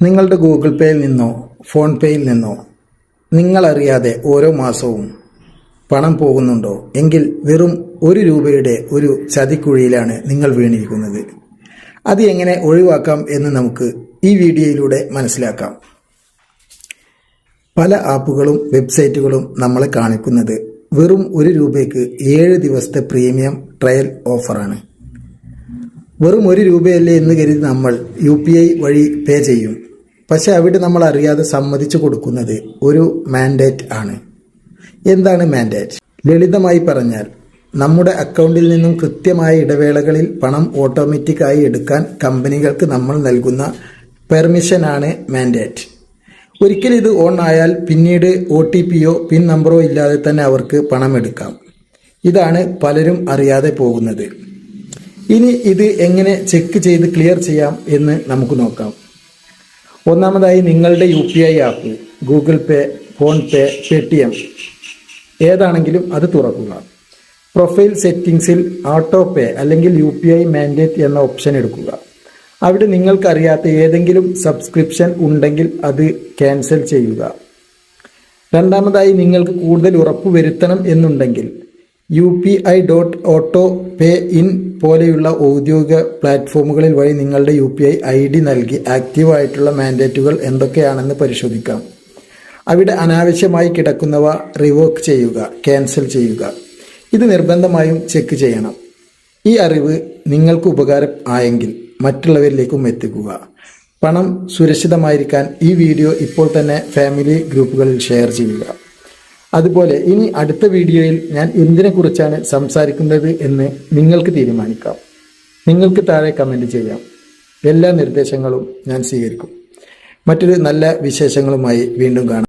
നിങ്ങളുടെ ഗൂഗിൾ പേയിൽ നിന്നോ ഫോൺ പേയിൽ നിന്നോ നിങ്ങളറിയാതെ ഓരോ മാസവും പണം പോകുന്നുണ്ടോ എങ്കിൽ വെറും ₹1 ഒരു ചതിക്കുഴിയിലാണ് നിങ്ങൾ വീണിരിക്കുന്നത്. അത് എങ്ങനെ ഒഴിവാക്കാം എന്ന് നമുക്ക് ഈ വീഡിയോയിലൂടെ മനസ്സിലാക്കാം. പല ആപ്പുകളും വെബ്സൈറ്റുകളും നമ്മളെ കാണിക്കുന്നത് വെറും ₹1 7 ദിവസത്തെ പ്രീമിയം ട്രയൽ ഓഫറാണ്. വെറും ₹1 എന്ന് കരുതി നമ്മൾ UPI വഴി പേ ചെയ്യും. പക്ഷെ അവിടെ നമ്മൾ അറിയാതെ സമ്മതിച്ചു കൊടുക്കുന്നത് ഒരു മാൻഡേറ്റ് ആണ്. എന്താണ് മാൻഡേറ്റ്? ലളിതമായി പറഞ്ഞാൽ നമ്മുടെ അക്കൗണ്ടിൽ നിന്നും കൃത്യമായ ഇടവേളകളിൽ പണം ഓട്ടോമാറ്റിക്കായി എടുക്കാൻ കമ്പനികൾക്ക് നമ്മൾ നൽകുന്ന പെർമിഷനാണ് മാൻഡേറ്റ്. ഒരിക്കൽ ഇത് ഓൺ ആയാൽ പിന്നീട് OTPയോ പിൻ നമ്പറോ ഇല്ലാതെ തന്നെ അവർക്ക് പണം എടുക്കാം. ഇതാണ് പലരും അറിയാതെ പോകുന്നത്. ഇനി ഇത് എങ്ങനെ ചെക്ക് ചെയ്ത് ക്ലിയർ ചെയ്യാം എന്ന് നമുക്ക് നോക്കാം. ഒന്നാമതായി നിങ്ങളുടെ UPI ആപ്പ്, ഗൂഗിൾ പേ, ഫോൺ പേ, Paytm ഏതാണെങ്കിലും അത് തുറക്കുക. പ്രൊഫൈൽ സെറ്റിംഗ്സിൽ ഓട്ടോ പേ അല്ലെങ്കിൽ UPI മാൻഡേറ്റ് എന്ന ഓപ്ഷൻ എടുക്കുക. അവിടെ നിങ്ങൾക്കറിയാത്ത ഏതെങ്കിലും സബ്സ്ക്രിപ്ഷൻ ഉണ്ടെങ്കിൽ അത് ക്യാൻസൽ ചെയ്യുക. രണ്ടാമതായി നിങ്ങൾക്ക് കൂടുതൽ ഉറപ്പ് വരുത്തണം എന്നുണ്ടെങ്കിൽ UPI.AutoPay-in പോലെയുള്ള ഔദ്യോഗിക പ്ലാറ്റ്ഫോമുകളിൽ വഴി നിങ്ങളുടെ UPI ID നൽകി ആക്റ്റീവായിട്ടുള്ള മാൻഡേറ്റുകൾ എന്തൊക്കെയാണെന്ന് പരിശോധിക്കാം. അവിടെ അനാവശ്യമായി കിടക്കുന്നവ റിവോക്ക് ചെയ്യുക, ക്യാൻസൽ ചെയ്യുക. ഇത് നിർബന്ധമായും ചെക്ക് ചെയ്യണം. ഈ അറിവ് നിങ്ങൾക്ക് ഉപകാരം ആയെങ്കിൽ മറ്റുള്ളവരിലേക്കും എത്തിക്കുക. പണം സുരക്ഷിതമായിരിക്കാൻ ഈ വീഡിയോ ഇപ്പോൾ തന്നെ ഫാമിലി ഗ്രൂപ്പുകളിൽ ഷെയർ ചെയ്യുക. അതുപോലെ ഇനി അടുത്ത വീഡിയോയിൽ ഞാൻ എന്തിനെക്കുറിച്ചാണ് സംസാരിക്കുന്നത് എന്ന് നിങ്ങൾക്ക് തീരുമാനിക്കാം. നിങ്ങൾക്ക് താഴെ കമൻറ്റ് ചെയ്യാം. എല്ലാ നിർദ്ദേശങ്ങളും ഞാൻ സ്വീകരിക്കും. മറ്റൊരു നല്ല വിശേഷങ്ങളുമായി വീണ്ടും കാണാം.